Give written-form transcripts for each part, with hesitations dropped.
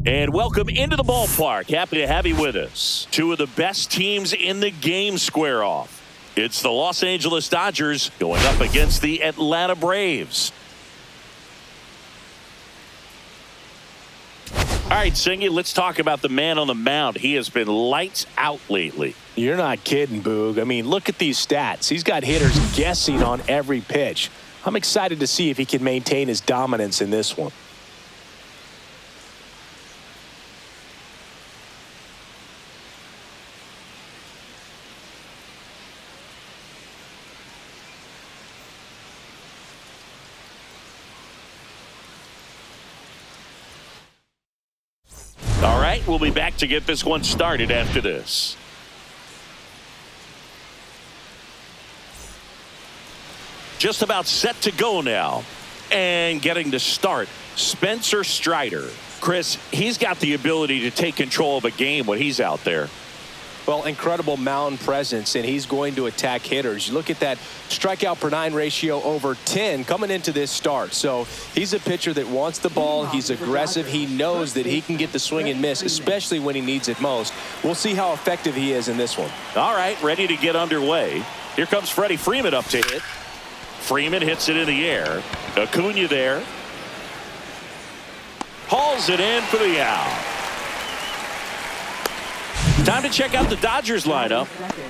And welcome into the ballpark. Happy to have you with us. Two of the best teams in the game square off. It's the Los Angeles Dodgers going up against the Atlanta Braves. All right, Singy, let's talk about the man on the mound. He has been lights out lately. You're not kidding, Boog. I mean, look at these stats. He's got hitters guessing on every pitch. I'm excited to see if he can maintain his dominance in this one. All right, we'll be back to get this one started after this. Just about set to go now. And getting to start, Spencer Strider. Chris, he's got the ability to take control of a game when he's out there. Well, incredible mound presence, and he's going to attack hitters. You look at that strikeout per 9 ratio over 10 coming into this start. So he's a pitcher that wants the ball. He's aggressive. He knows that he can get the swing and miss, especially when he needs it most. We'll see how effective he is in this one. All right, ready to get underway. Here comes Freddie Freeman up to hit. Freeman hits it in the air. Acuna there. Hauls it in for the out. Time to check out the Dodgers lineup.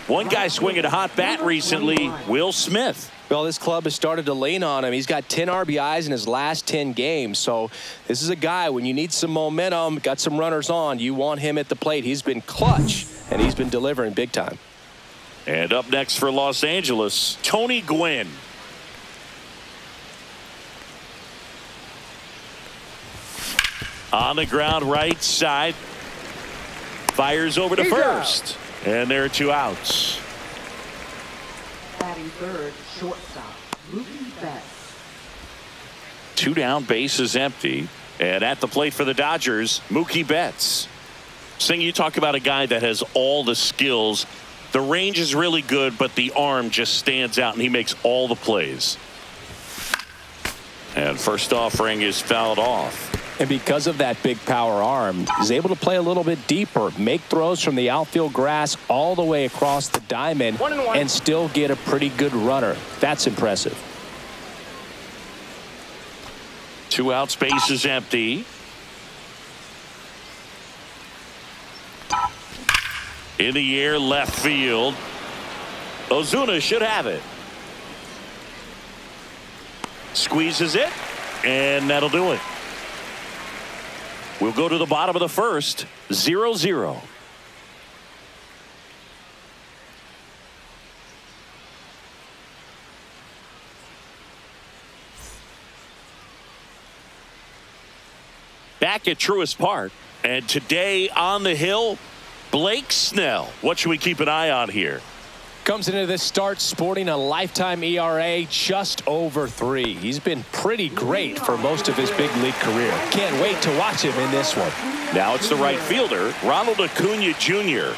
One guy swinging a hot bat recently, Will Smith. Well, this club has started to lean on him. He's got 10 RBIs in his last 10 games. So this is a guy, when you need some momentum, got some runners on, you want him at the plate. He's been clutch, and he's been delivering big time. And up next for Los Angeles, Tony Gwynn. On the ground right side. Fires over to first. And there are 2 outs. Batting third, shortstop, Mookie Betts. 2 down, bases empty. And at the plate for the Dodgers, Mookie Betts. Sing, you talk about a guy that has all the skills. The range is really good, but the arm just stands out, and he makes all the plays. And first offering is fouled off. And because of that big power arm, he's able to play a little bit deeper, make throws from the outfield grass all the way across the diamond, and still get a pretty good runner. That's impressive. 2 outs, base is empty. In the air, left field. Ozuna should have it. Squeezes it, and that'll do it. We'll go to the bottom of the first, 0-0. Back at Truist Park, and today on the hill, Blake Snell. What should we keep an eye on here? Comes into this start sporting a lifetime ERA just over 3. He's been pretty great for most of his big league career. Can't wait to watch him in this one. Now it's the right fielder, Ronald Acuna Jr.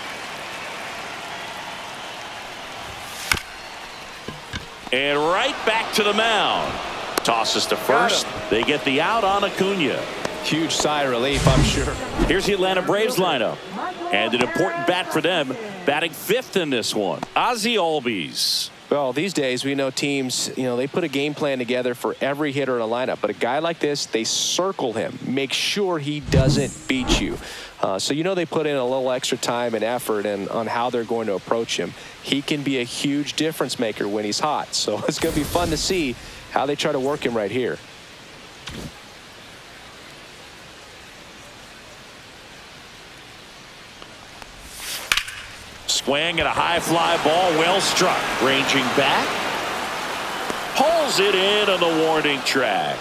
And right back to the mound. Tosses to first. They get the out on Acuna. Huge sigh of relief, I'm sure. Here's the Atlanta Braves lineup. And an important bat for them, batting 5th in this one, Ozzie Albies. Well, these days we know teams, they put a game plan together for every hitter in a lineup. But a guy like this, they circle him, make sure he doesn't beat you. So they put in a little extra time and effort on how they're going to approach him. He can be a huge difference maker when he's hot. So it's going to be fun to see how they try to work him right here. Swing and a high fly ball, well struck. Ranging back. Pulls it in on the warning track.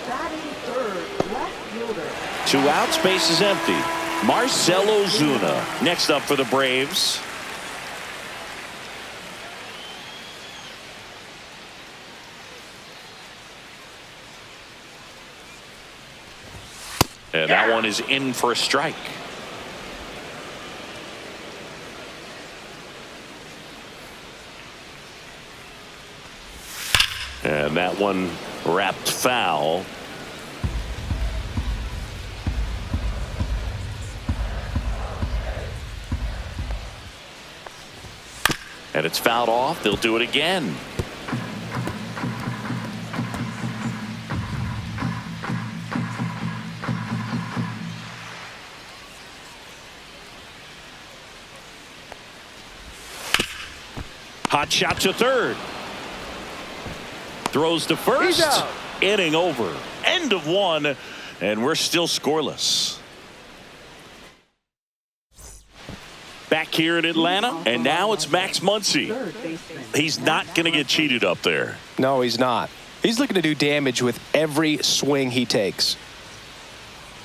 Batting third, left fielder. 2 outs, base is empty. Marcell Ozuna next up for the Braves. And that one is in for a strike. And that one wrapped foul. And it's fouled off. They'll do it again. Hot shot to third. Throws to first. Inning over. End of one. And we're still scoreless. Back here in Atlanta, and now it's Max Muncy. He's not going to get cheated up there. No, he's not. He's looking to do damage with every swing he takes.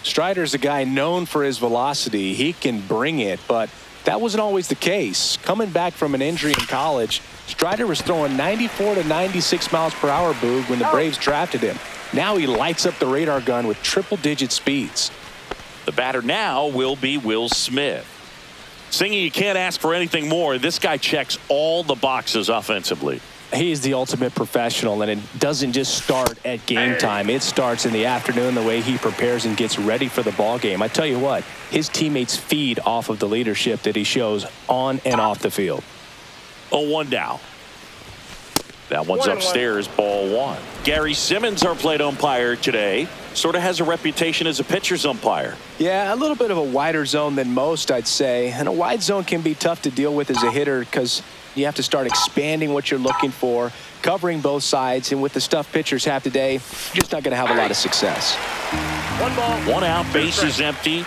Strider's a guy known for his velocity. He can bring it, but that wasn't always the case. Coming back from an injury in college, Strider was throwing 94 to 96 miles per hour, Boog, when the Braves drafted him. Now he lights up the radar gun with triple-digit speeds. The batter now will be Will Smith. Singy, you can't ask for anything more. This guy checks all the boxes offensively. He's the ultimate professional, and it doesn't just start at game time. It starts in the afternoon, the way he prepares and gets ready for the ball game. I tell you what, his teammates feed off of the leadership that he shows on and off the field. 0-1 now. That one's upstairs, ball one. Gary Simmons, our plate umpire today, sort of has a reputation as a pitcher's umpire. Yeah, a little bit of a wider zone than most, I'd say. And a wide zone can be tough to deal with as a hitter because you have to start expanding what you're looking for, covering both sides. And with the stuff pitchers have today, you're just not going to have a lot of success. One ball, one out, bases empty.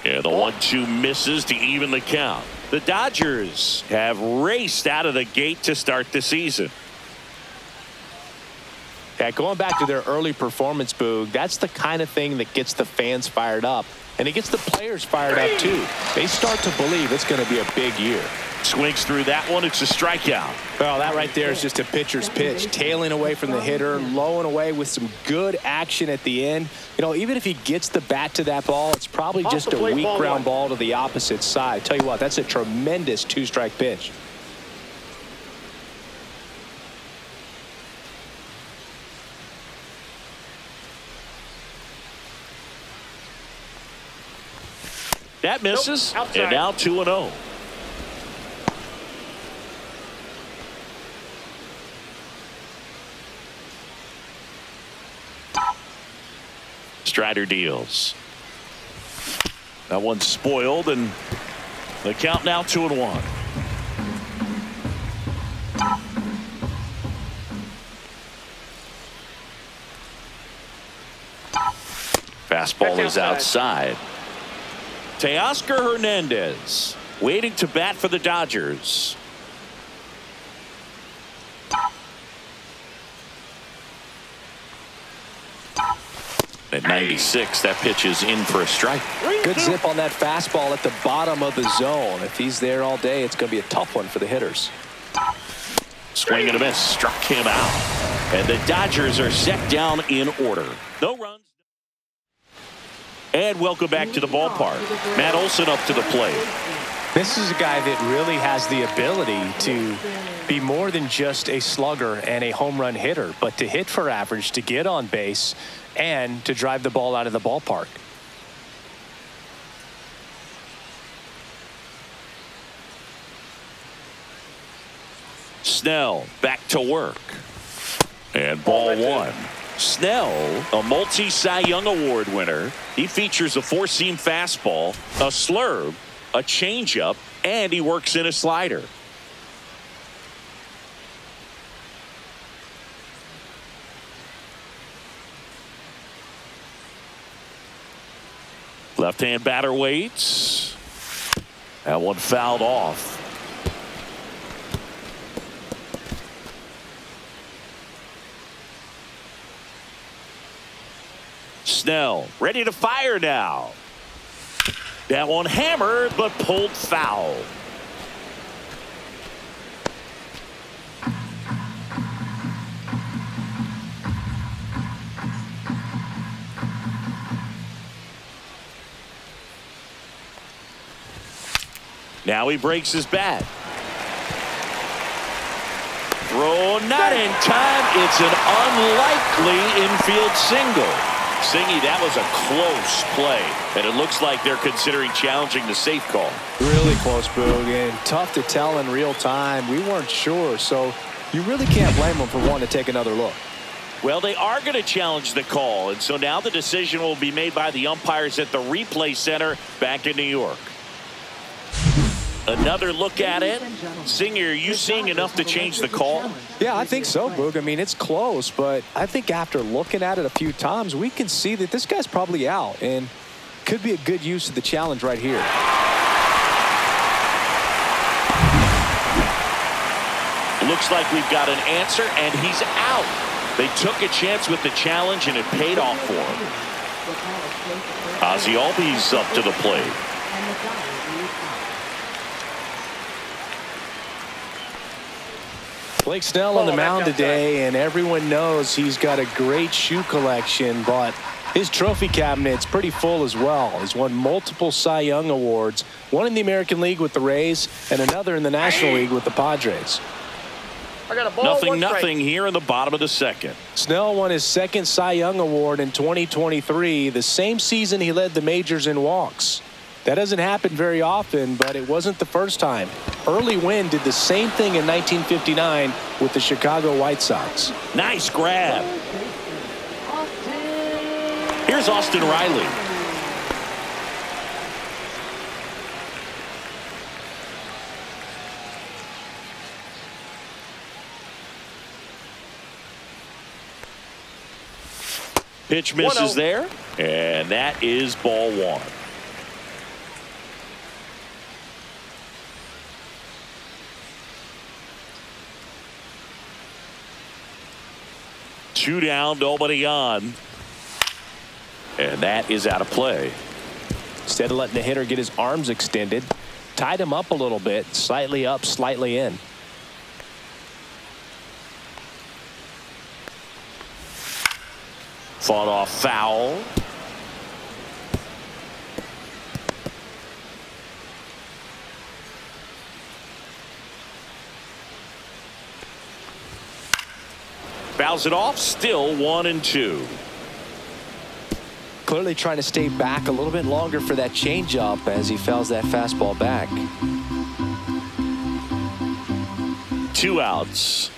Yeah, the 1-2 misses to even the count. The Dodgers have raced out of the gate to start the season. Yeah, going back to their early performance, Boog, that's the kind of thing that gets the fans fired up. And it gets the players fired up, too. They start to believe it's going to be a big year. Swings through that one. It's a strikeout. Well, that right there is just a pitcher's pitch. Tailing away from the hitter, low and away with some good action at the end. You know, even if he gets the bat to that ball, it's probably just a weak ground ball to the opposite side. I tell you what, that's a tremendous two-strike pitch. That misses, and now 2-0. Strider deals. That one's spoiled, and the count now 2-1. Fastball is outside. Teoscar Hernandez waiting to bat for the Dodgers. At 96, that pitch is in for a strike. Good zip on that fastball at the bottom of the zone. If he's there all day, it's going to be a tough one for the hitters. Swing and a miss, struck him out. And the Dodgers are set down in order. No runs. And welcome back to the ballpark. Matt Olson up to the plate. This is a guy that really has the ability to be more than just a slugger and a home run hitter, but to hit for average, to get on base, and to drive the ball out of the ballpark. Snell back to work. And ball one. Snell, a multi-Cy Young Award winner. He features a four-seam fastball, a slurve, a changeup, and he works in a slider. Left-hand batter waits. That one fouled off. Snell ready to fire now. That one hammered but pulled foul. Now he breaks his bat. Throw not in time. It's an unlikely infield single. Singy, that was a close play, and it looks like they're considering challenging the safe call. Really close, Boog, and tough to tell in real time. We weren't sure, so you really can't blame them for wanting to take another look. Well, they are going to challenge the call, and so now the decision will be made by the umpires at the replay center back in New York. Another look at it. Singer, are you seeing enough to change the call? Yeah, I think so, Boog. I mean, it's close, but I think after looking at it a few times, we can see that this guy's probably out, and could be a good use of the challenge right here. Looks like we've got an answer, and he's out. They took a chance with the challenge, and it paid off for him. Ozzie Albies up to the plate. Blake Snell on the mound today, and everyone knows he's got a great shoe collection, but his trophy cabinet's pretty full as well. He's won multiple Cy Young awards, one in the American League with the Rays and another in the National League with the Padres. I got a ball, Nothing here in the bottom of the second. Snell won his second Cy Young award in 2023, the same season he led the majors in walks. That doesn't happen very often, but it wasn't the first time. Early Wynn did the same thing in 1959 with the Chicago White Sox. Nice grab. Here's Austin Riley. Pitch misses there, and that is ball one. Two down, nobody on. And that is out of play. Instead of letting the hitter get his arms extended, tied him up a little bit, slightly up, slightly in. Fought off foul. Fouls it off, still 1-2. Clearly trying to stay back a little bit longer for that changeup as he fouls that fastball back. 2 outs.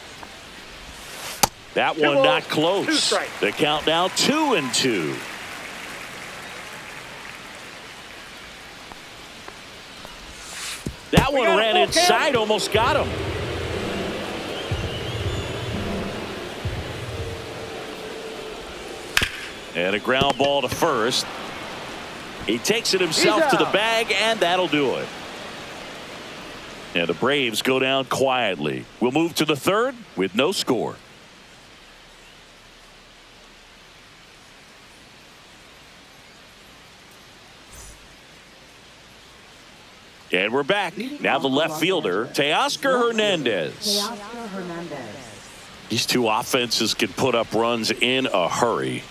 That one not close. The count now 2-2. That one ran inside, almost got him. And a ground ball to first. He takes it himself to the bag, and that'll do it. And the Braves go down quietly. We'll move to the third with no score. And we're back. Now the left fielder, Teoscar Hernandez. These two offenses can put up runs in a hurry.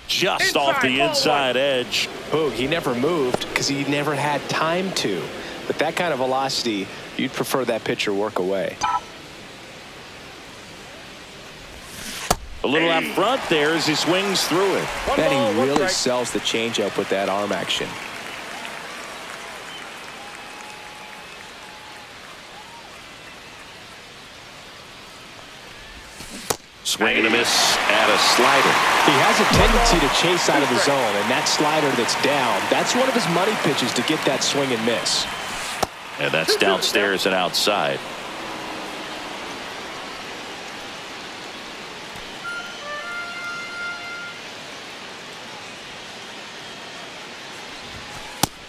Just off the inside edge. Boog, he never moved because he never had time to. But that kind of velocity, you'd prefer that pitcher work away. A little out front there as he swings through it. Then he really sells the changeup with that arm action. Swing and a miss at a slider. He has a tendency to chase out of the zone, and that slider that's down, that's one of his money pitches to get that swing and miss. And that's downstairs and outside.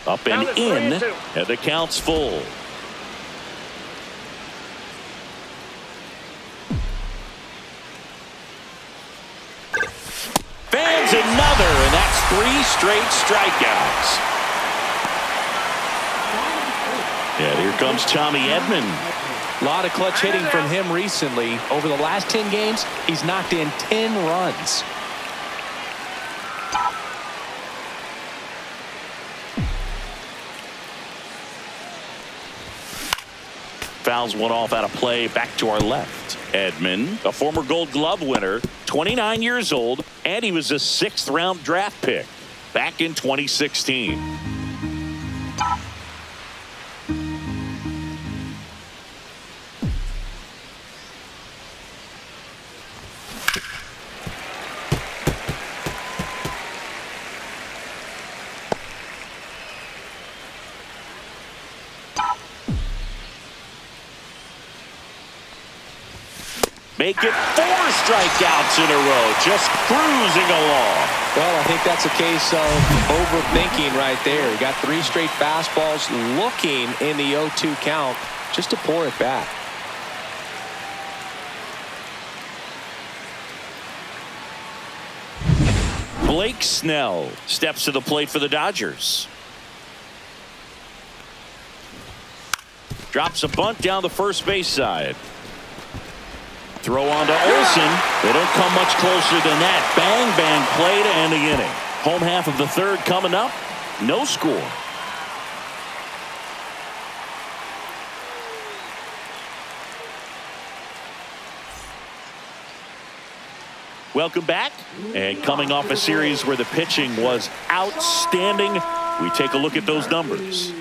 Up and in, and the count's full. Fans another, and that's 3 straight strikeouts. Yeah, here comes Tommy Edman. A lot of clutch hitting from him recently. Over the last 10 games, he's knocked in 10 runs. Fouls one off out of play, back to our left. Edman, a former Gold Glove winner, 29 years old, and he was a 6th-round draft pick back in 2016. Make it 4 strikeouts in a row, just cruising along. Well, I think that's a case of overthinking right there. He got 3 straight fastballs, looking in the 0-2 count just to pour it back. Blake Snell steps to the plate for the Dodgers. Drops a bunt down the first base side. Throw on to Olsen. They don't come much closer than that. Bang, bang play to end the inning. Home half of the 3rd coming up. No score. Welcome back. And coming off a series where the pitching was outstanding, we take a look at those numbers.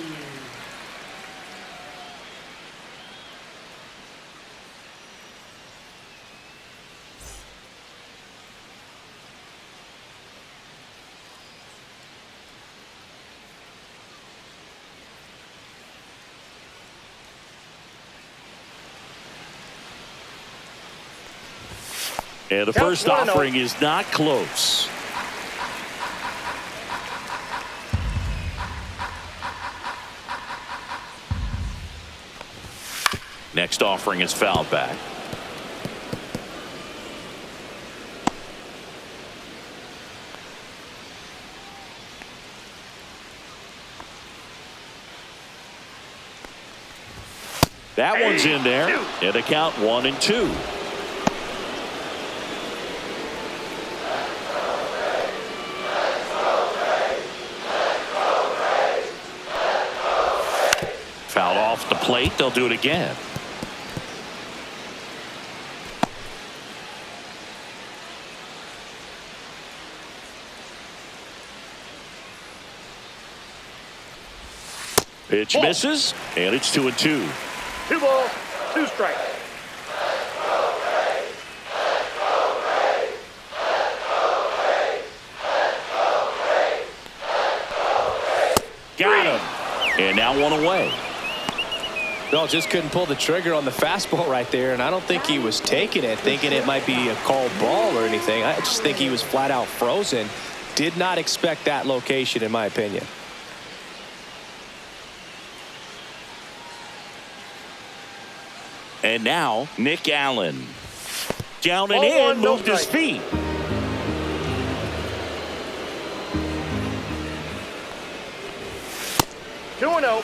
And the first offering is not close. Next offering is fouled back. That one's in there. And the count 1-2. Foul off the plate. They'll do it again. Pitch misses, and it's 2-2. 2 balls, 2 strikes. Got him. And now 1 away. Well, just couldn't pull the trigger on the fastball right there, and I don't think he was taking it thinking it might be a called ball or anything. I just think he was flat out frozen. Did not expect that location, in my opinion. And now Nick Allen. Down and Ball in, one, no moved his strike. feet. Two and 0.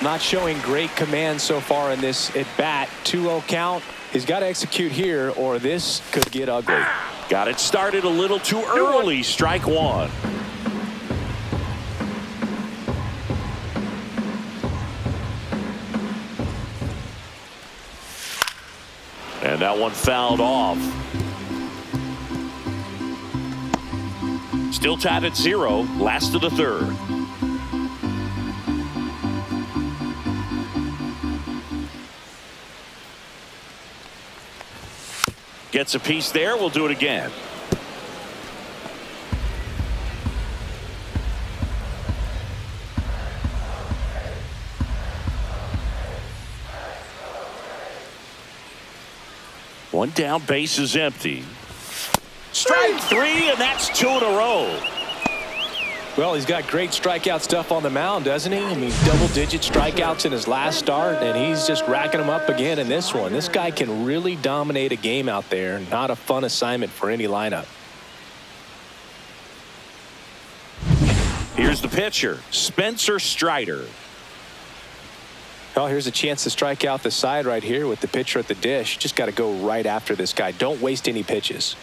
Not showing great command so far in this at bat. 2-0 count. He's got to execute here, or this could get ugly. Got it started a little too early. Strike 1. And that one fouled off. Still tied at 0. Last of the 3rd. Gets a piece there. We'll do it again. One down, base is empty. Strike 3, and that's 2 in a row. Well, he's got great strikeout stuff on the mound, doesn't he? I mean, double-digit strikeouts in his last start, and he's just racking them up again in this one. This guy can really dominate a game out there. Not a fun assignment for any lineup. Here's the pitcher, Spencer Strider. Well, here's a chance to strike out the side right here with the pitcher at the dish. Just got to go right after this guy. Don't waste any pitches.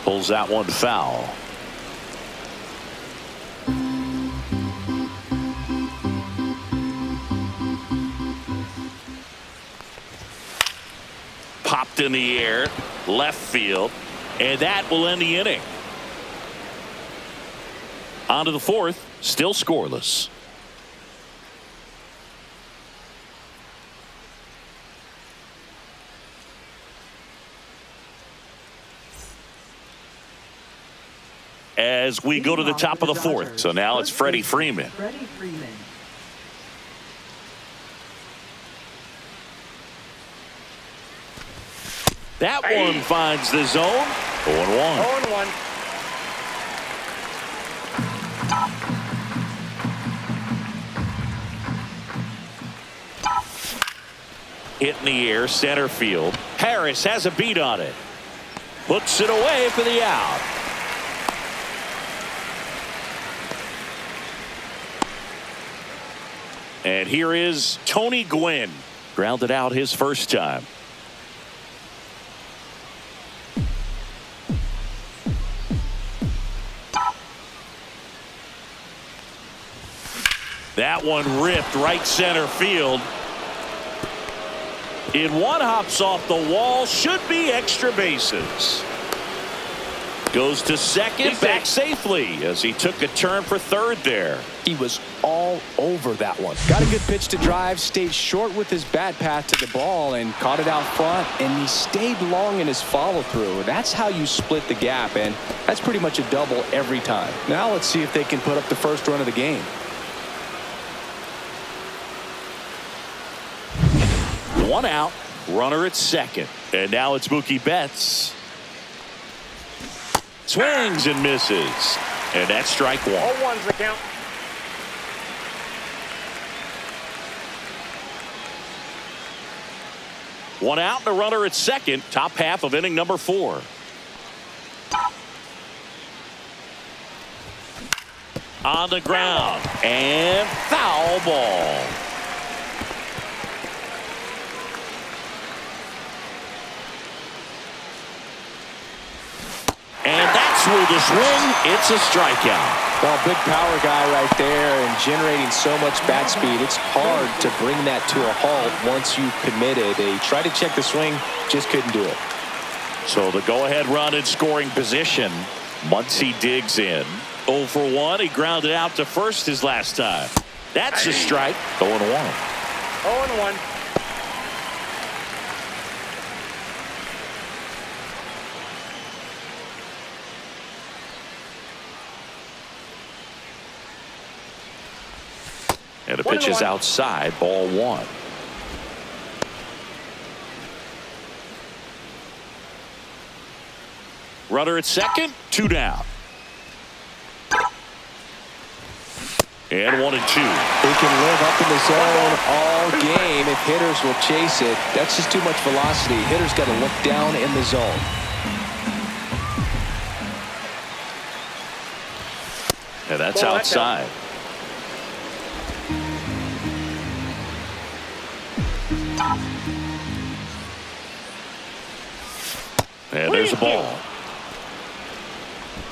Pulls that one foul. Popped in the air, left field, and that will end the inning. On to the fourth, still scoreless. As we go to the top of the fourth. So now it's Freddie Freeman. That one finds the zone. 0-1. 0-1. Hit in the air, center field. Harris has a beat on it. Hooks it away for the out. And here is Tony Gwynn. Grounded out his first time. That one ripped right center field. One hops off the wall. Should be extra bases. Goes to second, back safely as he took a turn for third there. He was all over that one. Got a good pitch to drive, stayed short with his bat path to the ball and caught it out front, and he stayed long in his follow through. That's how you split the gap, and that's pretty much a double every time. Now let's see if they can put up the first run of the game. One out, runner at second, and now it's Mookie Betts. Swings and misses, and that's strike one. 0-1's the count. One out and a runner at second, top half of inning number 4. On the ground, and foul ball. And that's through the swing. It's a strikeout. Well, big power guy right there and generating so much bat speed. It's hard to bring that to a halt once you've committed. They tried to check the swing, just couldn't do it. So the go-ahead run in scoring position. Muncy digs in. 0 for 1. He grounded out to first his last time. That's a strike. 0-1. 0-1. And the pitch is outside, ball 1. Runner at second, 2 down. And 1 and 2. He can live up in the zone all game if hitters will chase it. That's just too much velocity. Hitters got to look down in the zone. And that's outside. And there's a ball.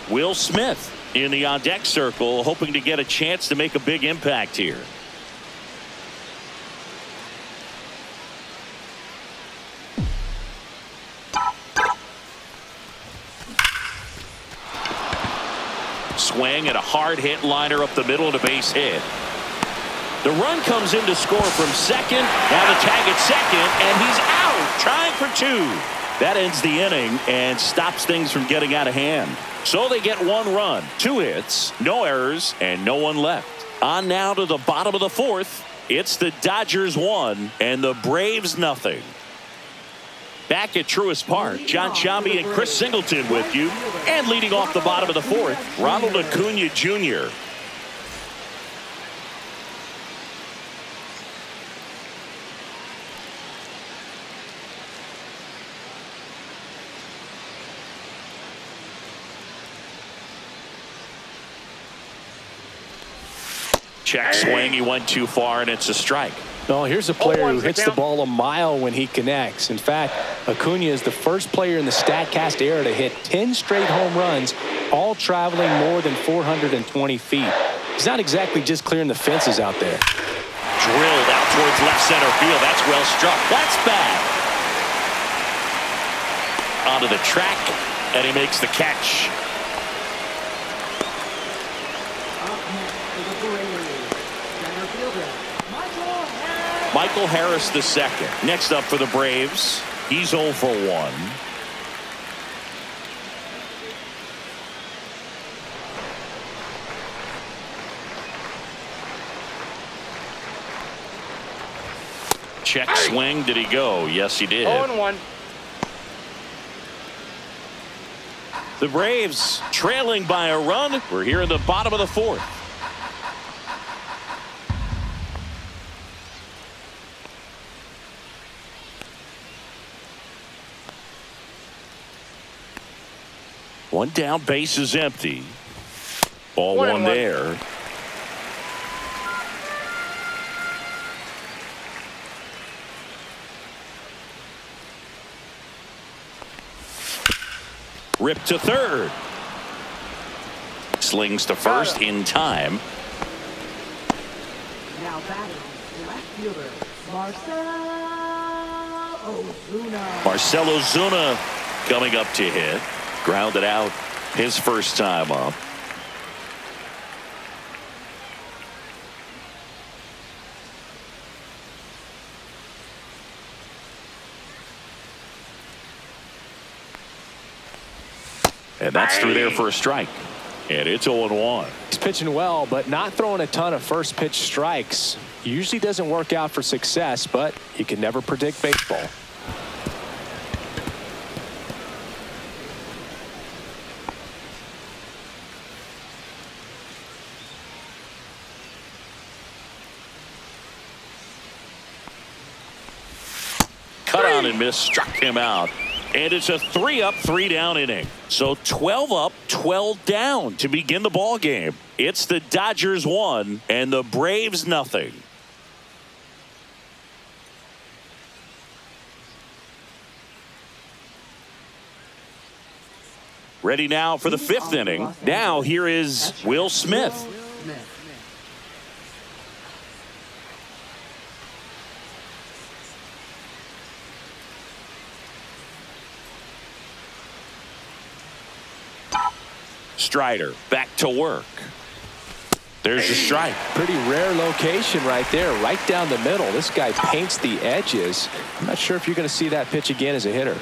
Will Smith in the on-deck circle, hoping to get a chance to make a big impact here. Swing and a hard hit liner up the middle to base hit. The run comes in to score from second. Now the tag at second, and he's out, trying for 2. That ends the inning and stops things from getting out of hand. So they get 1 run, 2 hits, no errors, and no one left. On now to the bottom of the 4th. It's the Dodgers 1 and the Braves nothing. Back at Truist Park, John Chambi and Chris Singleton with you. And leading off the bottom of the 4th, Ronald Acuna Jr. Check swing. He went too far, and it's a strike. Well, here's a player who 0-1's the hits the count. ball a mile when he connects. In fact, Acuna is the first player in the StatCast era to hit 10 straight home runs, all traveling more than 420 feet. He's not exactly just clearing the fences out there. Drilled out towards left center field. That's well struck. That's bad. Onto the track, and he makes the catch. Up next for the Braves, center fielder, Michael Harris the second. Next up for the Braves, he's 0 for 1. Check swing. Did he go? Yes, he did. 0-1. The Braves trailing by a run. We're here in the bottom of the fourth. One down, base is empty. Ball 1 there. Ripped to third. Slings to first in time. now batting, left fielder, Marcell Ozuna coming up to hit. Grounded out his first time up. And that's through there for a strike. And it's 0-1. He's pitching well, but not throwing a ton of first pitch strikes. Usually doesn't work out for success, but you can never predict baseball. Cut on and miss, struck him out. And it's a 3-up, 3-down inning. So 12 up, 12 down to begin the ball game. It's the Dodgers 1 and the Braves nothing. Ready now for the 5th inning. Now here is Will Smith. Strider back to work. There's the strike. Pretty rare location right there, right down the middle. This guy paints the edges. I'm not sure if you're going to see that pitch again as a hitter.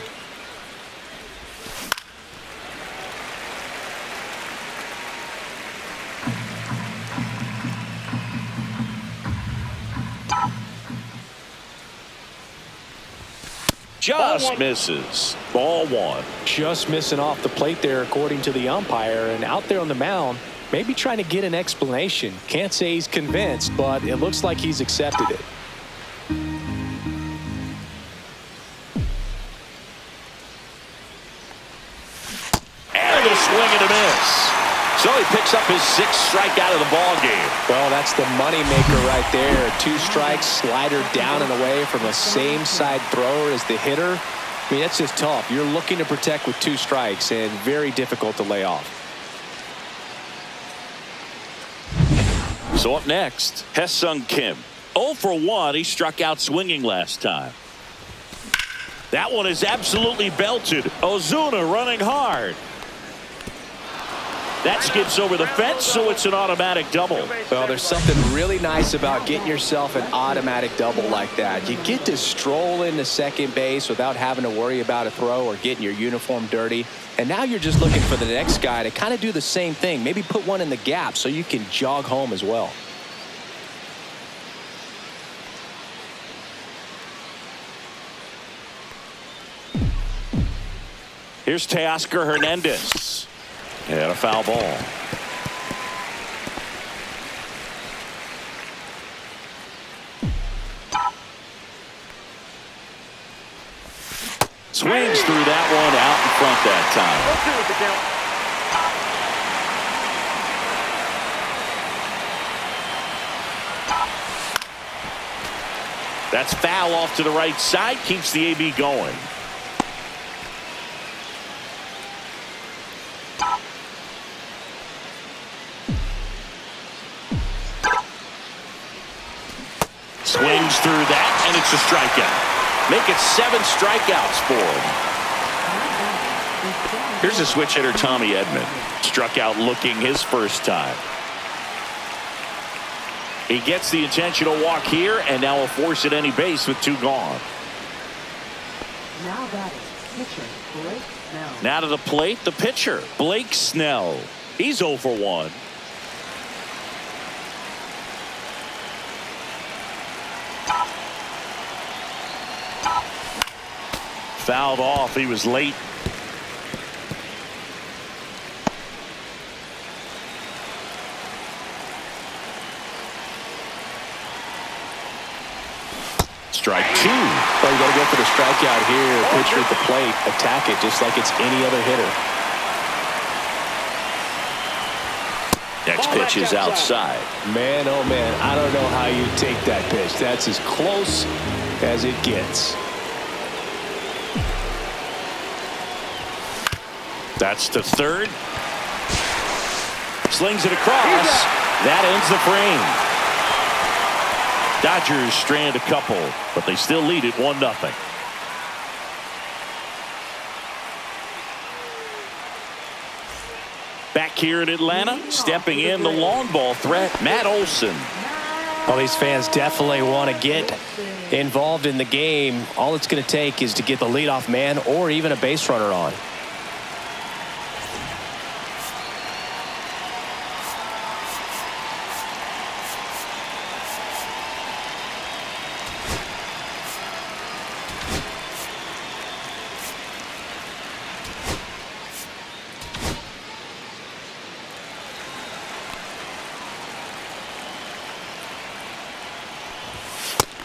Just misses. Ball 1. Just missing off the plate there, according to the umpire. And out there on the mound, maybe trying to get an explanation. Can't say he's convinced, but it looks like he's accepted it. And a swing and a miss. So he picks up his 6th strikeout of the ball game. Well, that's the moneymaker right there. 2 strikes, slider down and away from the same side thrower as the hitter. I mean, that's just tough. You're looking to protect with 2 strikes and very difficult to lay off. So up next, Hye-Sung Kim. 0 for 1. He struck out swinging last time. That one is absolutely belted. Ozuna running hard. That skips over the fence, so it's an automatic double. Well, there's something really nice about getting yourself an automatic double like that. You get to stroll into second base without having to worry about a throw or getting your uniform dirty. And now you're just looking for the next guy to kind of do the same thing. Maybe put one in the gap so you can jog home as well. Here's Teoscar Hernandez. And a foul ball. Swings through that one out in front that time. 0-2 with the count. That's foul off to the right side. Keeps the AB going. Swings through that, and it's a strikeout. Make it 7 strikeouts for him. Here's a switch hitter, Tommy Edman. Struck out looking his first time. He gets the intentional walk here, and now will force at any base with 2 gone. Now batting, pitcher Blake Snell. Now to the plate, the pitcher, Blake Snell. He's 0 for 1. Fouled off. He was late. Strike 2. Well, you got to go for the strikeout here. Pitcher at the plate, attack it just like it's any other hitter. Next pitch is outside. Man, oh man, I don't know how you take that pitch. That's as close as it gets. That's to third. Slings it across. That ends the frame. Dodgers strand a couple, but they still lead it 1-0. Back here in Atlanta, stepping in the long ball threat, Matt Olson. Well, these fans definitely want to get involved in the game. All it's going to take is to get the leadoff man or even a base runner on.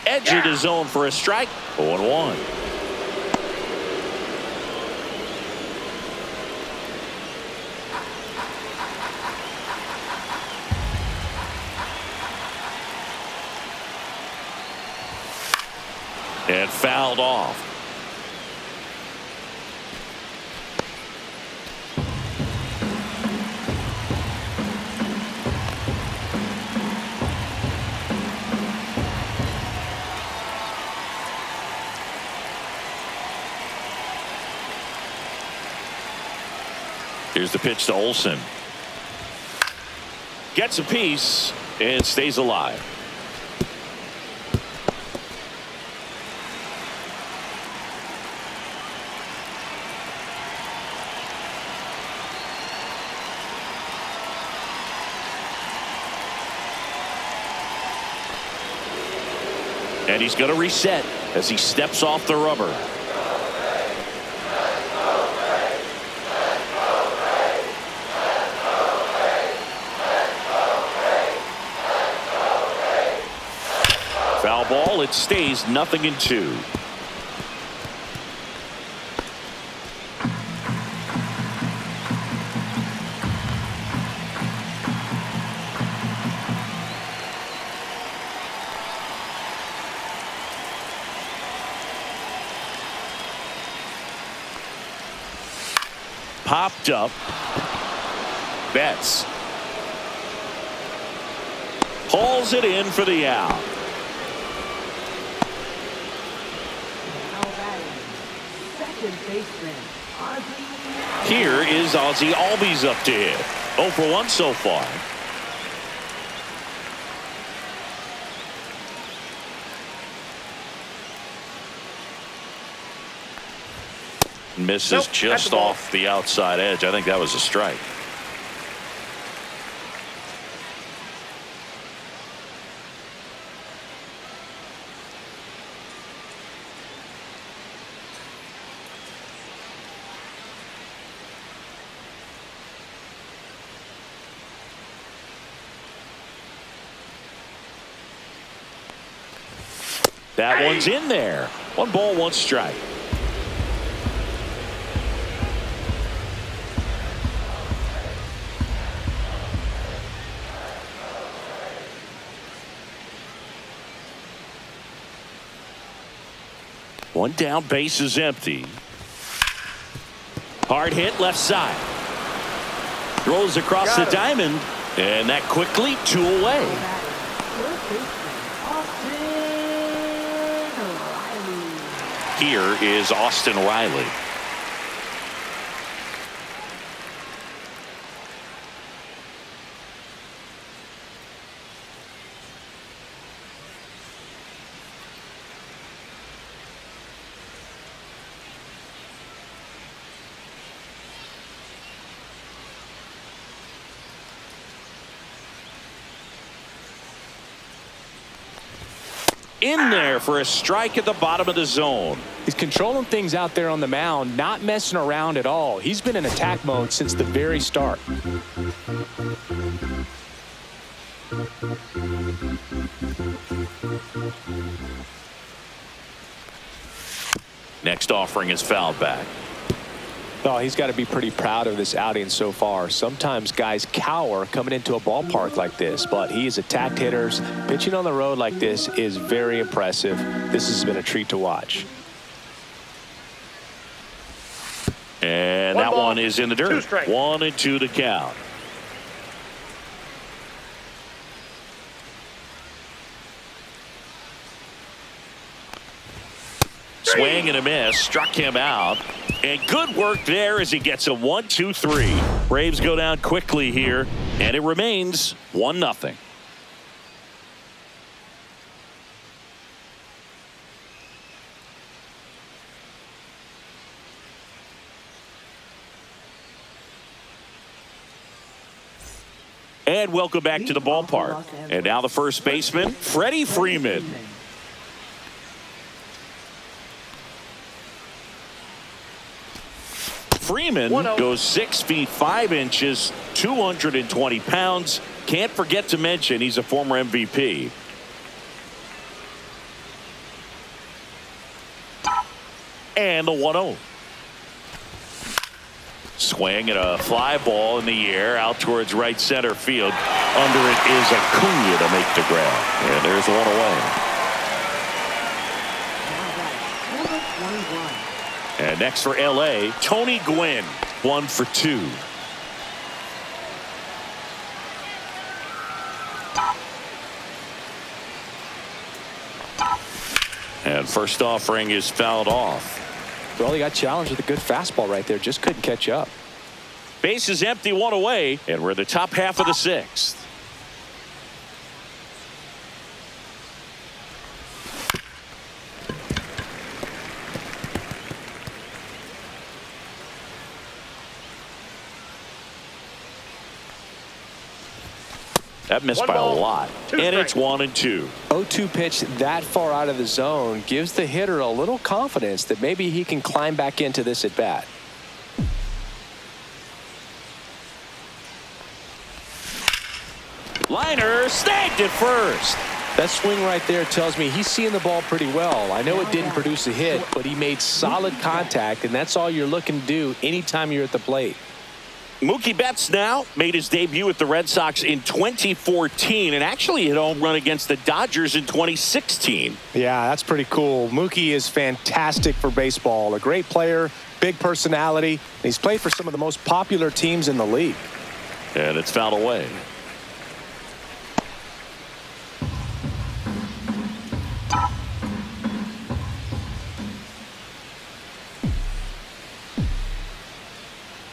Edge of his zone for a strike. 0-1. And fouled off. Here's the pitch to Olson. Gets a piece and stays alive. And he's going to reset as he steps off the rubber. Foul ball. It stays 0-2. Popped up. Betts hauls it in for the out. Here is Ozzie Albies up to hit. 0 for 1 so far. Misses just off the outside edge. I think that was a strike. That one's in there. 1 ball, 1 strike. One down, base is empty. Hard hit left side. Rolls across the diamond, and that quickly 2 away. Third baseman, Austin Riley. Here is Austin Riley. In there for a strike at the bottom of the zone. He's controlling things out there on the mound, not messing around at all. He's been in attack mode since the very start. Next offering is fouled back. Oh, he's got to be pretty proud of this outing so far. Sometimes guys cower coming into a ballpark like this, but he has attacked hitters. Pitching on the road like this is very impressive. This has been a treat to watch. And that one is in the dirt. 1-2 to count. Swing and a miss. Struck him out. And good work there as he gets a 1-2-3. Braves go down quickly here, and it remains 1-0. And welcome back to the ballpark. And now the first baseman, Freddie Freeman. Freeman goes 6 feet 5 inches, 220 pounds. Can't forget to mention he's a former MVP. And the 1-0. Swing and a fly ball in the air out towards right center field. Under it is Acuna to make the grab. And there's one away. And next for LA, Tony Gwynn, 1 for 2. And first offering is fouled off. Well, he got challenged with a good fastball right there. Just couldn't catch up. Base is empty, 1 away, and we're in the top half of the 6th. That missed by a lot. And it's 1-2. 0-2 pitch that far out of the zone gives the hitter a little confidence that maybe he can climb back into this at bat. Liner snagged it first. That swing right there tells me he's seeing the ball pretty well. I know it didn't produce a hit, but he made solid contact, and that's all you're looking to do anytime you're at the plate. Mookie Betts now made his debut with the Red Sox in 2014 and actually hit a home run against the Dodgers in 2016. Yeah, that's pretty cool. Mookie is fantastic for baseball. A great player, big personality. He's played for some of the most popular teams in the league. And it's fouled away.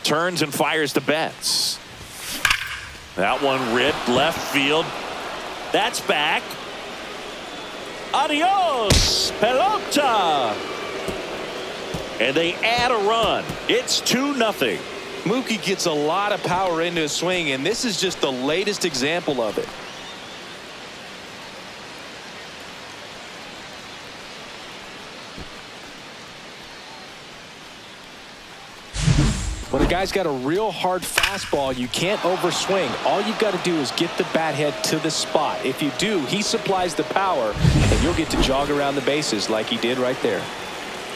Turns and fires to Betts. That one ripped left field. That's back. Adios, pelota. And they add a run. It's 2-0. Mookie gets a lot of power into his swing, and this is just the latest example of it. When a guy's got a real hard fastball, you can't overswing. All you've got to do is get the bat head to the spot. If you do, he supplies the power, and you'll get to jog around the bases like he did right there.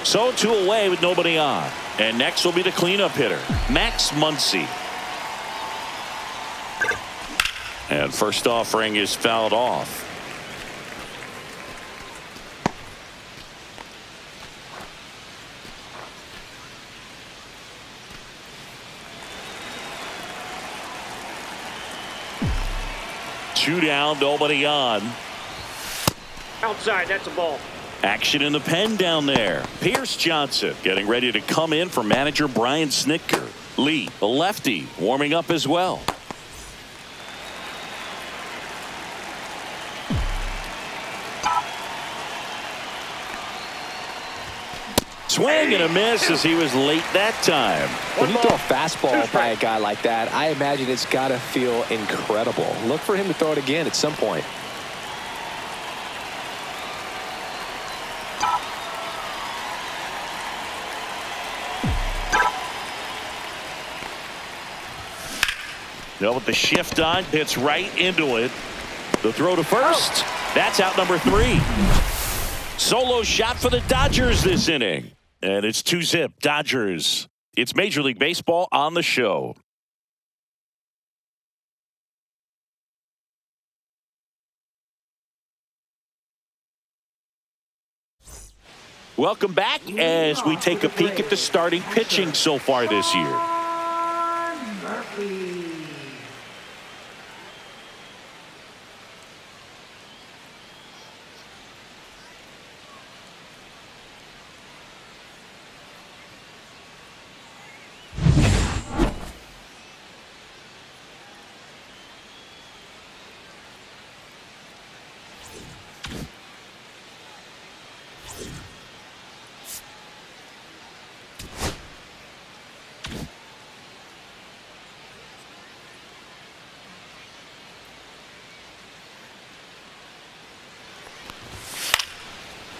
So 2 away with nobody on. And next will be the cleanup hitter, Max Muncy. And first offering is fouled off. 2 down, nobody on. Outside, that's a ball. Action in the pen down there. Pierce Johnson getting ready to come in for manager Brian Snitker. Lee, the lefty, warming up as well. Swing and a miss as he was late that time. When you throw a fastball by a guy like that, I imagine it's got to feel incredible. Look for him to throw it again at some point. No, with the shift on, hits right into it. The throw to first. That's out number 3. Solo shot for the Dodgers this inning. And it's 2-zip Dodgers. It's Major League Baseball on the show. Welcome back as we take a peek at the starting pitching so far this year. Murphy.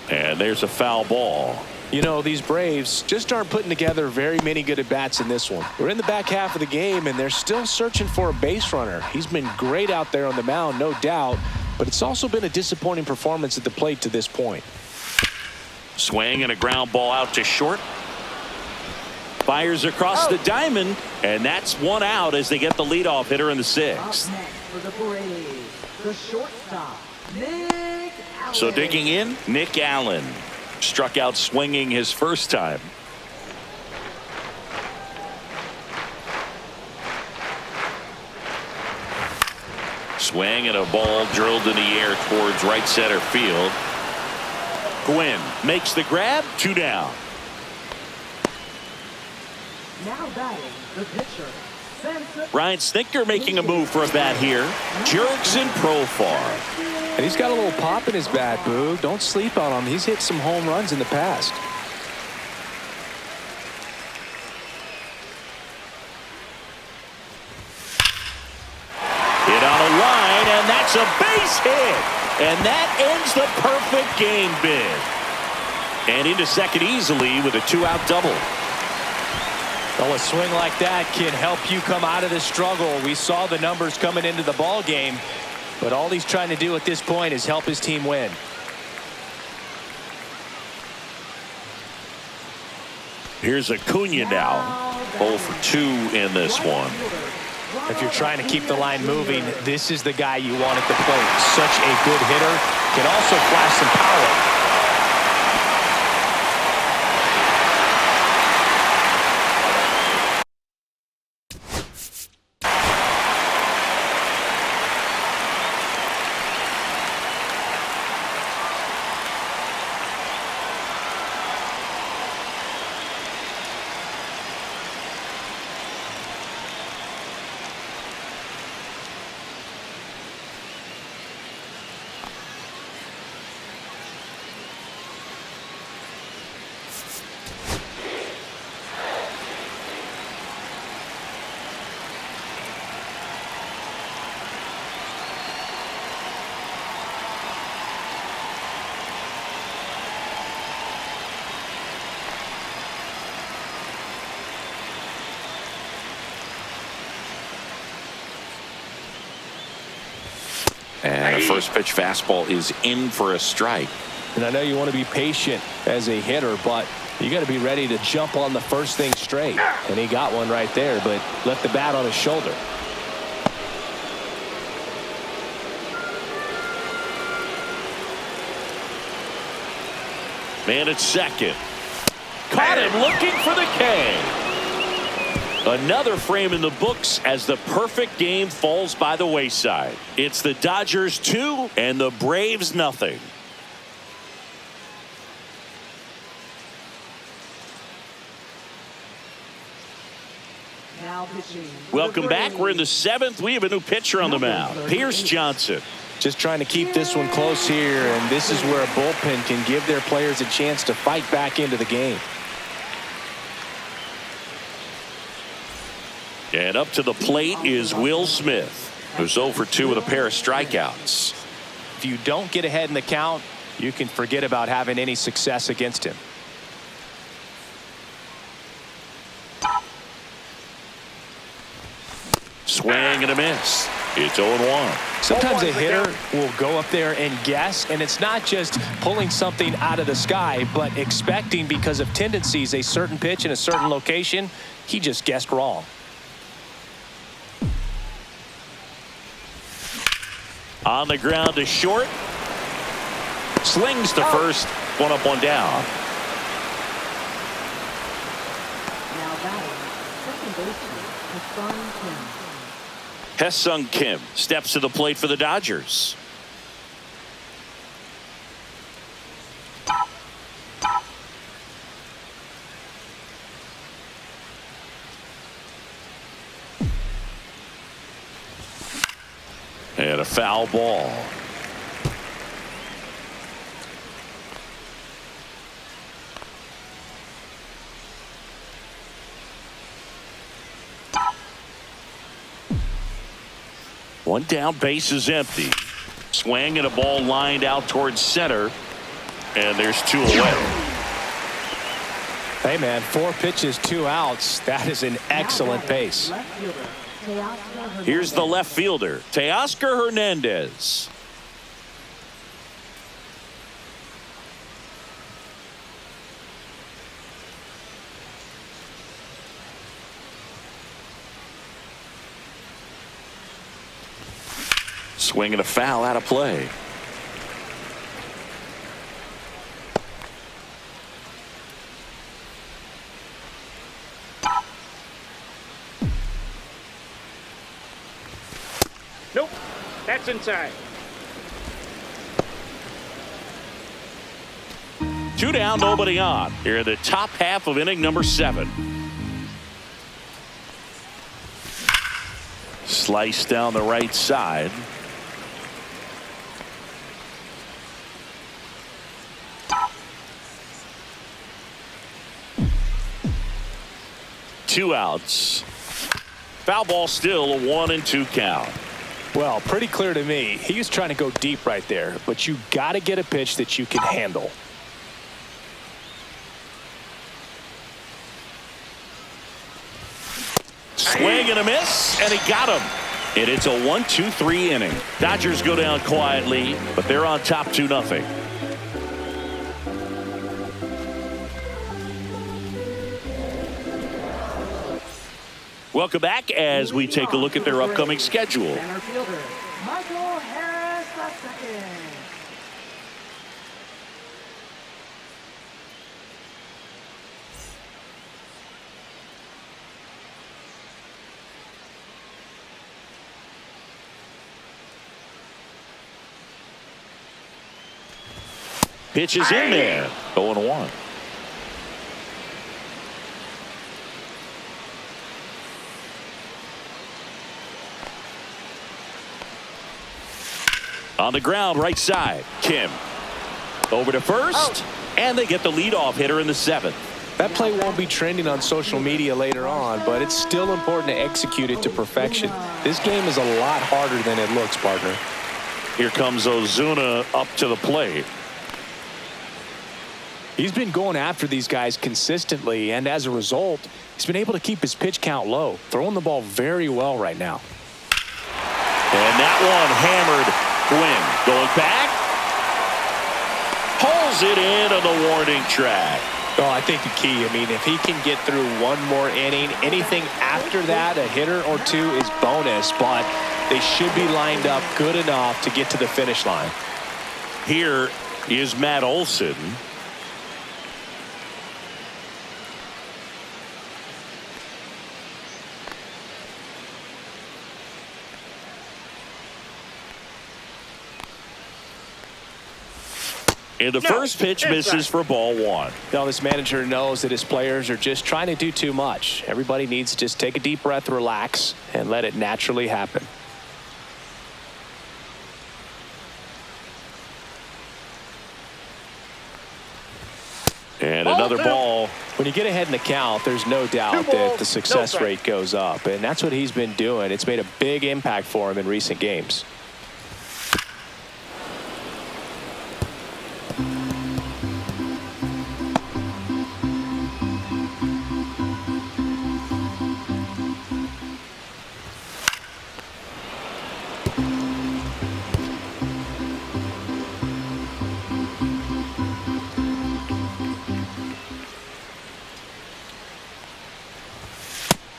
And there's a foul ball. You know, these Braves just aren't putting together very many good at-bats in this one. We're in the back half of the game, and they're still searching for a base runner. He's been great out there on the mound, no doubt, but it's also been a disappointing performance at the plate to this point. Swing and a ground ball out to short. Fires across the diamond, and that's 1 out as they get the leadoff hitter in the 6th. Up next for the Braves, the shortstop, Nick Allen. So digging in, Nick Allen. Struck out swinging his first time. Swing and a ball drilled in the air towards right center field. Gwynn makes the grab, 2 down. Now batting the pitcher, Ryan Snitker making a move for a bat here. Jerks in Profar. And he's got a little pop in his bat, Boog. Don't sleep on him. He's hit some home runs in the past. Hit on a line, and that's a base hit. And that ends the perfect game bid. And into second easily with a 2-out double. Well, a swing like that can help you come out of the struggle. We saw the numbers coming into the ball game, but all he's trying to do at this point is help his team win. Here's Acuna now. 0 for 2 in this one. If you're trying to keep the line moving, this is the guy you want at the plate. Such a good hitter. Can also flash some power. And a first pitch fastball is in for a strike. And I know you want to be patient as a hitter, but you got to be ready to jump on the first thing straight. And he got one right there, but left the bat on his shoulder. Man at second. Caught him looking for the K. Another frame in the books as the perfect game falls by the wayside. It's the Dodgers 2 and the Braves nothing. Now pitching. Welcome back. We're in the 7th. We have a new pitcher on the mound. Pierce Johnson. Just trying to keep this one close here, and this is where a bullpen can give their players a chance to fight back into the game. And up to the plate is Will Smith, who's 0 for 2 with a pair of strikeouts. If you don't get ahead in the count, you can forget about having any success against him. Swing and a miss. It's 0-1. Sometimes a hitter will go up there and guess, and it's not just pulling something out of the sky, but expecting because of tendencies a certain pitch in a certain location. He just guessed wrong. On the ground to short. Slings to first. One up, one down. Now batting. Second baseman, Hassan Kim. Hesung Kim steps to the plate for the Dodgers. And a foul ball. One down, base is empty. Swing and a ball lined out towards center. And there's 2 away. Hey, man, 4 pitches, 2 outs. That is an excellent pace. Left fielder, Teoscar Hernandez. Here's the left fielder, Teoscar Hernandez. Swing and a foul out of play. Nope. That's inside. 2 down, nobody on. Here in the top half of inning number 7. Slice down the right side. Two outs. Foul ball, still a 1-2 count. Well, pretty clear to me. He was trying to go deep right there, but you got to get a pitch that you can handle. Swing and a miss, and he got him. And it's a 1-2-3 inning. Dodgers go down quietly, but they're on top 2-0. Welcome back as we take a look at their upcoming schedule. Center fielder, Michael Harris II. Pitch is in there. 0-1. On the ground, right side, Kim. Over to first, and they get the leadoff hitter in the 7th. That play won't be trending on social media later on, but it's still important to execute it to perfection. This game is a lot harder than it looks, partner. Here comes Ozuna up to the plate. He's been going after these guys consistently, and as a result, he's been able to keep his pitch count low, throwing the ball very well right now. And that one hammered. Gwynn going back. Pulls it in on the warning track. Oh, I think the key, I mean, if he can get through one more inning, anything after that, a hitter or two is bonus, but they should be lined up good enough to get to the finish line. Here is Matt Olson. And the first pitch misses for ball one. Now this manager knows that his players are just trying to do too much. Everybody needs to just take a deep breath, relax, and let it naturally happen. And another ball. When you get ahead in the count, there's no doubt that the success rate goes up, and that's what he's been doing. It's made a big impact for him in recent games.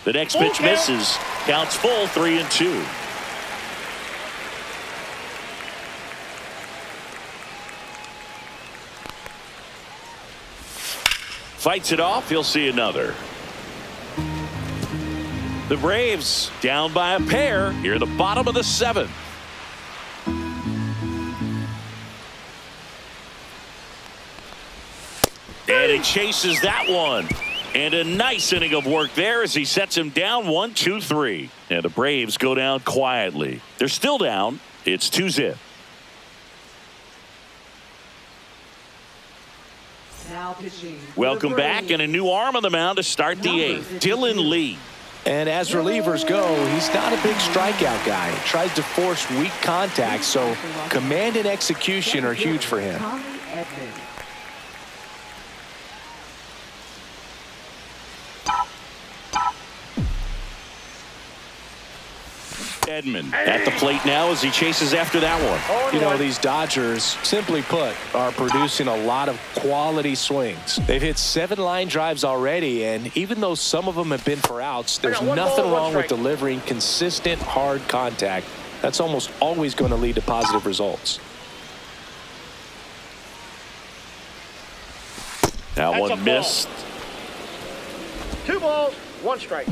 The next pitch misses. Counts full, 3-2. Fights it off. He'll see another. The Braves down by a pair here at the bottom of the seventh. And he chases that one. And a nice inning of work there as he sets him down 1-2-3. And the Braves go down quietly. They're still down. It's 2-0. Now pitching. Welcome back, and a new arm on the mound to start the eighth. Dylan Lee. And as relievers go, he's not a big strikeout guy. He tries to force weak contact, so command and execution are huge for him. Edman at the plate now as he chases after that one. You know, these Dodgers, simply put, are producing a lot of quality swings. They've hit 7 line drives already, and even though some of them have been for outs, there's nothing wrong with delivering consistent, hard contact. That's almost always going to lead to positive results. That one missed. 2 balls, 1 strike.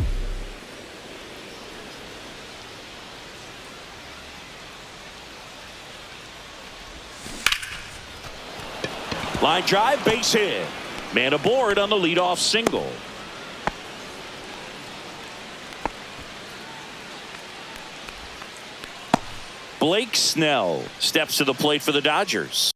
Line drive, base hit. Man aboard on the leadoff single. Blake Snell steps to the plate for the Dodgers.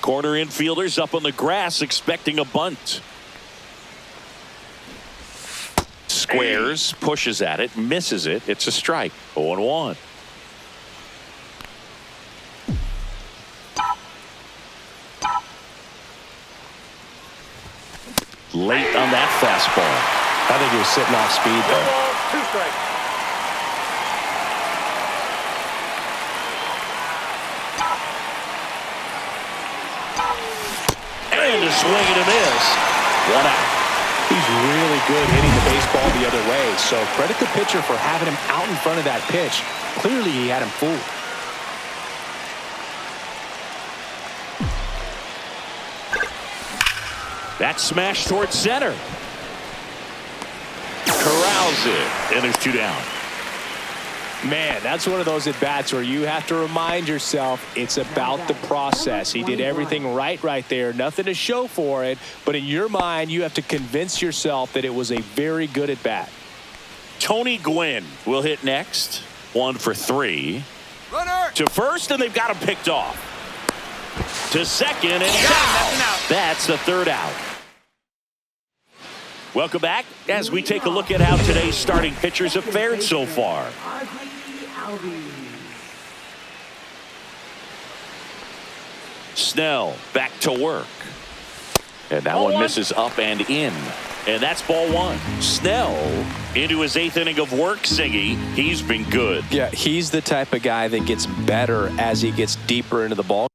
Corner infielders up on the grass expecting a bunt. Squares, pushes at it, misses it. It's a strike. 0-1. Late on that fastball. I think he was sitting off speed there. 2 strikes. And a swing and a miss. 1 out. He's really good hitting the baseball the other way, so credit the pitcher for having him out in front of that pitch. Clearly, he had him fooled. That smash towards center. Corrals it, and there's 2 down. Man, that's one of those at-bats where you have to remind yourself it's about the process. He did everything right there. Nothing to show for it, but in your mind, you have to convince yourself that it was a very good at-bat. Tony Gwynn will hit next. 1 for 3. Runner to first, and they've got him picked off. To second, and down. That's the 3rd out. Welcome back as we take a look at how today's starting pitchers have fared so far. Snell back to work. And that one misses up and in. And that's ball 1. Snell into his 8th inning of work, Siggy. He's been good. Yeah, he's the type of guy that gets better as he gets deeper into the ball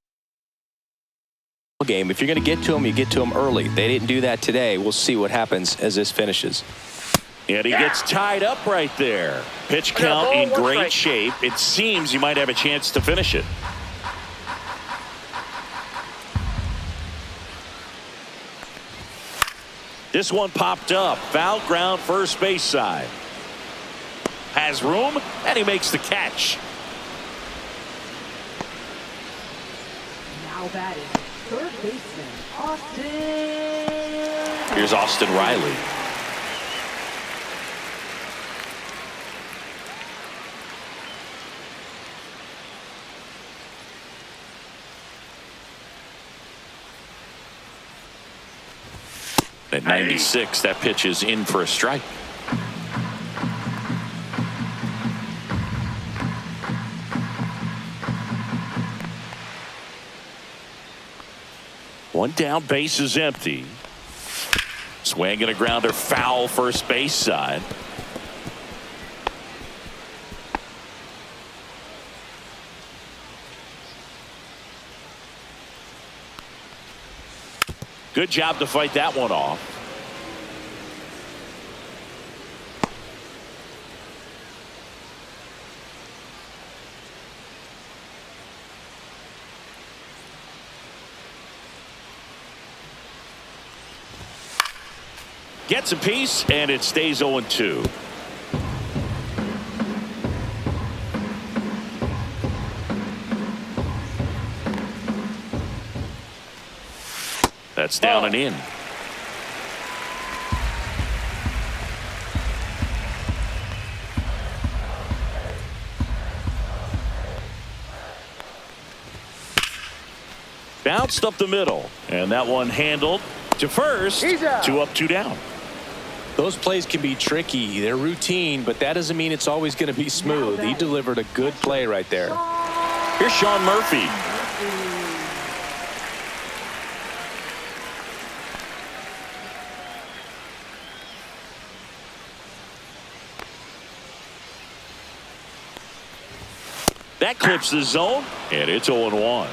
game. If you're going to get to him, you get to him early. They didn't do that today. We'll see what happens as this finishes. And he gets tied up right there. Pitch count in great shape. It seems he might have a chance to finish it. This one popped up. Foul ground, first base side. Has room, and he makes the catch. Now batting, third baseman, Austin. Here's Austin Riley. At 96, that pitch is in for a strike. One down, base is empty. Swing and a grounder, foul, first base side. Good job to fight that one off. Gets a piece, and it stays 0-2. That's down and in. Bounced up the middle, and that one handled to first. 2 up, 2 down. Those plays can be tricky. They're routine, but that doesn't mean it's always going to be smooth. He delivered a good play right there. Here's Sean Murphy. That clips the zone, and it's 0-1.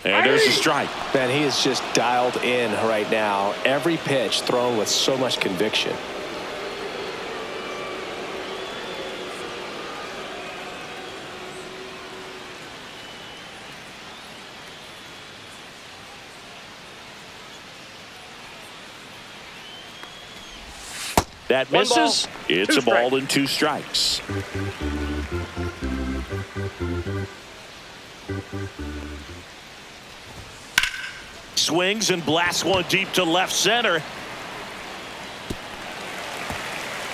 And there's a strike. Man, he is just dialed in right now. Every pitch thrown with so much conviction. That misses. It's a ball and 2 strikes. Swings and blasts one deep to left center.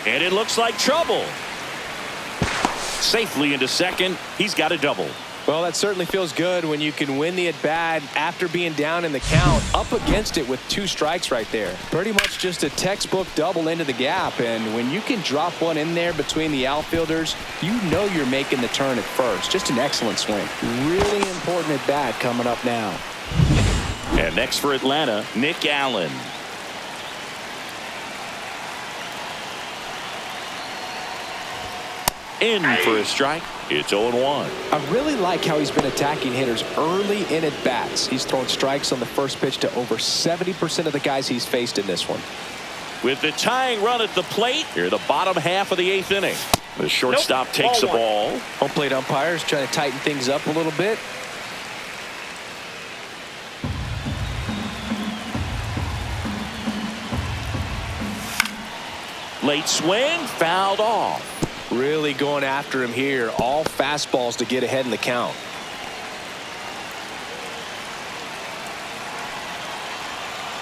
And it looks like trouble. Safely into second. He's got a double. Well, that certainly feels good when you can win the at-bat after being down in the count, up against it with 2 strikes right there. Pretty much just a textbook double into the gap, and when you can drop one in there between the outfielders, you know you're making the turn at first. Just an excellent swing. Really important at-bat coming up now. And next for Atlanta, Nick Allen. In for a strike. It's 0-1. I really like how he's been attacking hitters early in at bats. He's thrown strikes on the first pitch to over 70% of the guys he's faced in this one. With the tying run at the plate, here the bottom half of the 8th inning. The shortstop takes the ball. Home plate umpires trying to tighten things up a little bit. Late swing, fouled off. Really going after him here. All fastballs to get ahead in the count.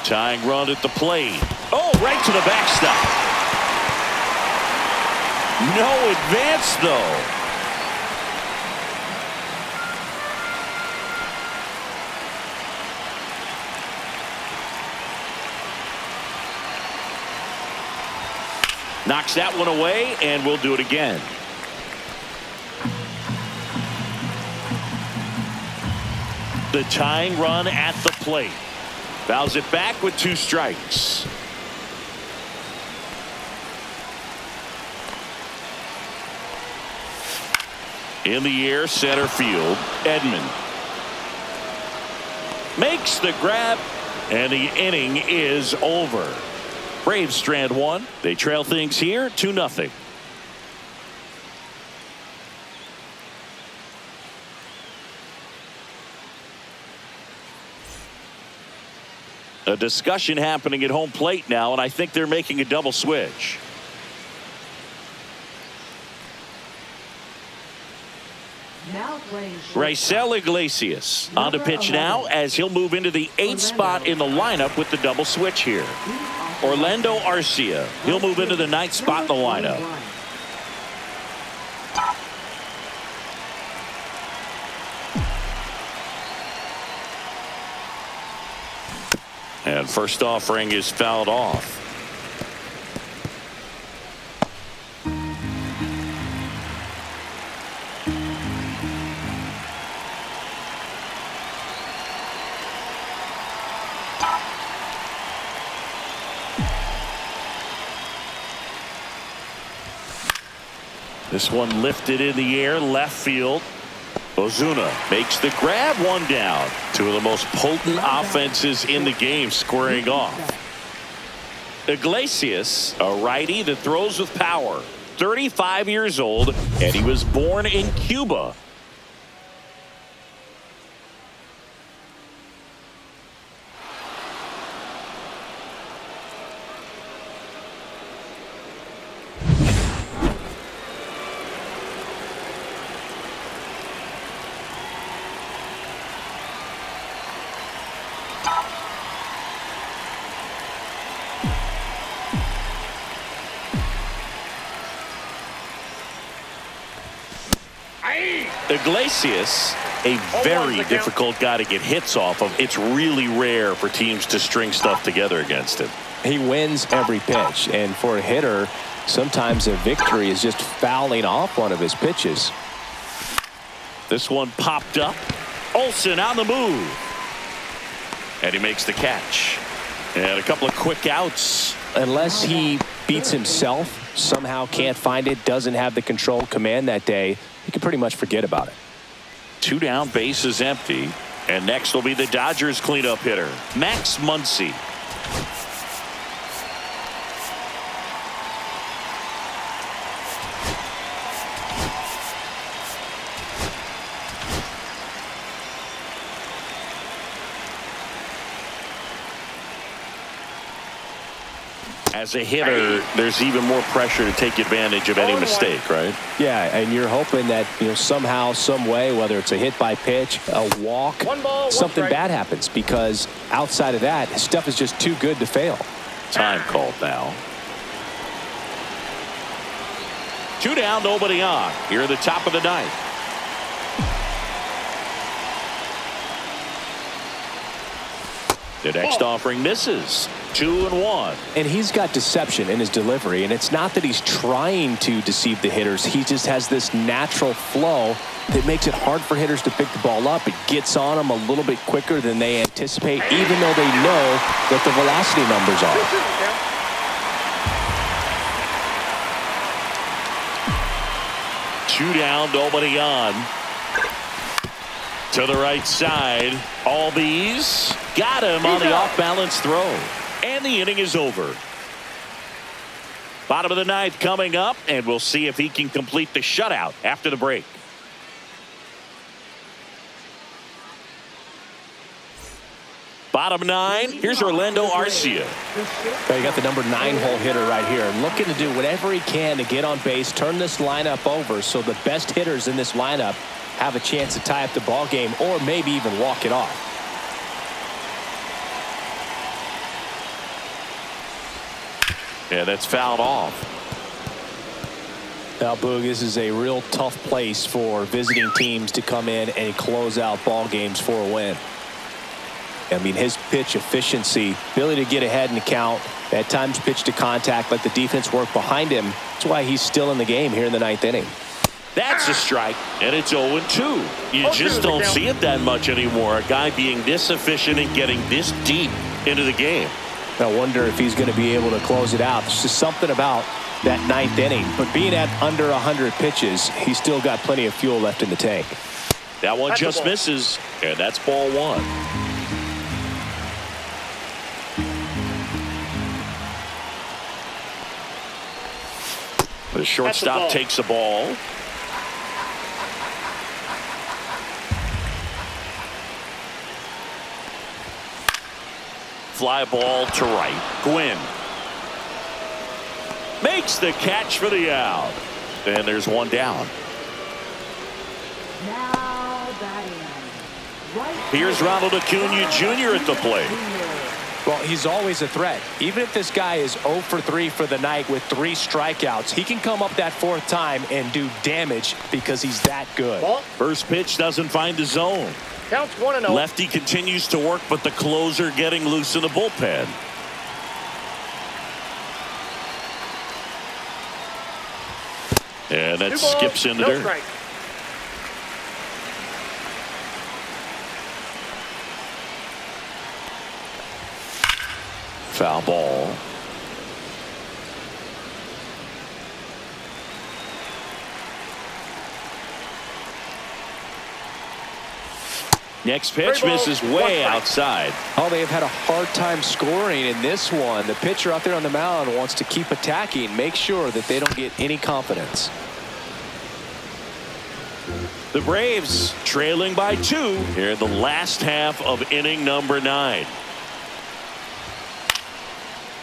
Tying run at the plate. Oh, right to the backstop. No advance, though. Knocks that one away, and we'll do it again. The tying run at the plate. Fouls it back with 2 strikes. In the air, center field, Edman makes the grab, and the inning is over. Braves strand 1. They trail things here 2-0. A discussion happening at home plate now, and I think they're making a double switch. Now playing shortstop. Raisel Iglesias on the pitch now as he'll move into the 8th spot in the lineup with the double switch here. Orlando Arcia, he'll move into the 9th spot in the lineup. And first offering is fouled off. This one lifted in the air, left field. Ozuna makes the grab, one down. Two of the most potent offenses in the game squaring off. Iglesias, a righty that throws with power. 35 years old, and he was born in Cuba. Iglesias, a very difficult guy to get hits off of. It's really rare for teams to string stuff together against him. He wins every pitch, and for a hitter, sometimes a victory is just fouling off one of his pitches. This one popped up. Olsen on the move. And he makes the catch. And a couple of quick outs. Unless he beats himself, somehow can't find it, doesn't have the control command that day, you can pretty much forget about it. 2 down, bases empty. And next will be the Dodgers cleanup hitter, Max Muncy. As a hitter, there's even more pressure to take advantage of any mistake, right? Yeah, and you're hoping that, somehow, some way, whether it's a hit by pitch, a walk, something bad happens, because outside of that, stuff is just too good to fail. Time called now. 2 down, nobody on. Here at the top of the 9th. The next offering misses. 2-1. And he's got deception in his delivery, and it's not that he's trying to deceive the hitters. He just has this natural flow that makes it hard for hitters to pick the ball up. It gets on them a little bit quicker than they anticipate, even though they know what the velocity numbers are. 2 down, nobody on. To the right side. Albies got him on the off-balance throw. And the inning is over. Bottom of the 9th coming up, and we'll see if he can complete the shutout after the break. Bottom 9, here's Orlando Arcia. You got the number 9 hole hitter right here, looking to do whatever he can to get on base, turn this lineup over so the best hitters in this lineup have a chance to tie up the ball game or maybe even walk it off. Yeah, that's fouled off. Now, Boog, this is a real tough place for visiting teams to come in and close out ball games for a win. I mean, his pitch efficiency, ability to get ahead in the count, at times pitch to contact, let the defense work behind him. That's why he's still in the game here in the 9th inning. That's a strike, and it's 0-2. You just don't see it that much anymore. A guy being this efficient and getting this deep into the game. I wonder if he's going to be able to close it out. There's just something about that 9th inning. But being at under 100 pitches, he's still got plenty of fuel left in the tank. That one just misses, and that's ball 1. The shortstop takes the ball. fly ball to right. Gwynn makes the catch for the out. And there's one down. Now batting. Right. Here's Ronald Acuna Jr. at the plate. Well, he's always a threat. Even if this guy is 0 for 3 for the night with 3 strikeouts, he can come up that 4th time and do damage because he's that good. Ball. First pitch doesn't find the zone. Counts 1-0. Lefty continues to work, but the closer getting loose in the bullpen. And that 2 balls, skips in the no dirt. strike. Foul ball. Next pitch misses way outside. Oh, they have had a hard time scoring in this one. The pitcher out there on the mound wants to keep attacking, make sure that they don't get any confidence. The Braves trailing by 2 here in the last half of inning number 9.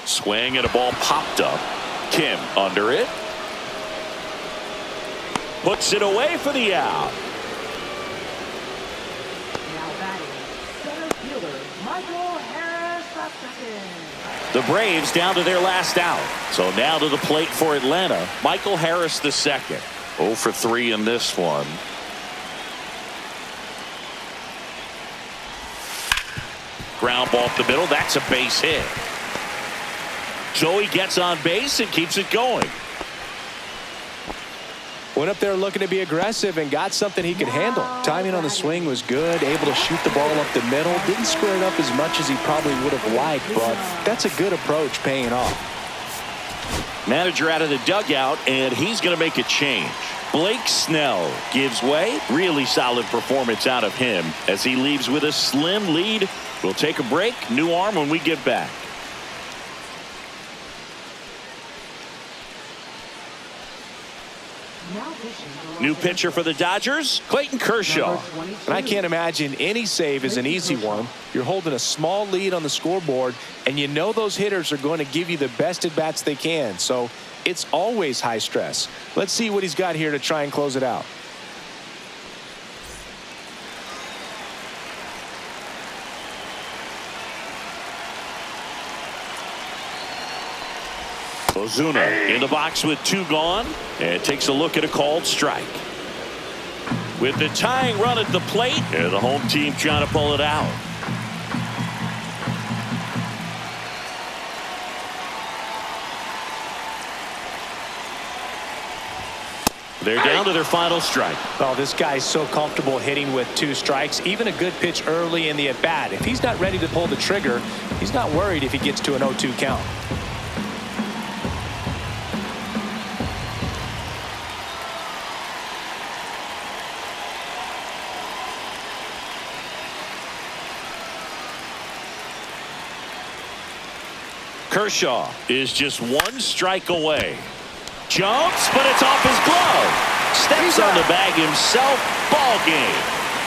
Swing and a ball popped up. Kim under it. Puts it away for the out. Now batting. Center fielder Michael Harris II. The Braves down to their last out. So now to the plate for Atlanta. Michael Harris II. 0 for 3 in this one. Ground ball up the middle. That's a base hit. Joey gets on base and keeps it going. Went up there looking to be aggressive and got something he could handle. Timing on the swing was good, able to shoot the ball up the middle. Didn't square it up as much as he probably would have liked, but that's a good approach paying off. Manager out of the dugout, and he's going to make a change. Blake Snell gives way. Really solid performance out of him as he leaves with a slim lead. We'll take a break. New arm when we get back. New pitcher for the Dodgers, Clayton Kershaw. And I can't imagine any save is an easy one. You're holding a small lead on the scoreboard, and you know those hitters are going to give you the best at-bats they can. So it's always high stress. Let's see what he's got here to try and close it out. Ozuna in the box with 2 gone and takes a look at a called strike. With the tying run at the plate, and the home team trying to pull it out. They're down to their final strike. Oh, this guy's so comfortable hitting with 2 strikes. Even a good pitch early in the at-bat. If he's not ready to pull the trigger, he's not worried if he gets to an 0-2 count. Kershaw is just 1 strike away. Jumps, but it's off his glove. Steps on the bag himself. Ball game.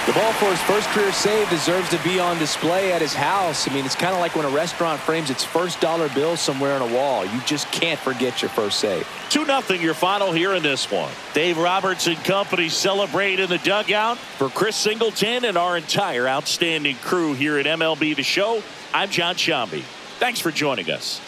The ball for his first career save deserves to be on display at his house. I mean, it's kind of like when a restaurant frames its first dollar bill somewhere on a wall. You just can't forget your first save. 2-0 your final here in this one. Dave Roberts and company celebrate in the dugout. For Chris Singleton and our entire outstanding crew here at MLB The Show, I'm John Shambi. Thanks for joining us.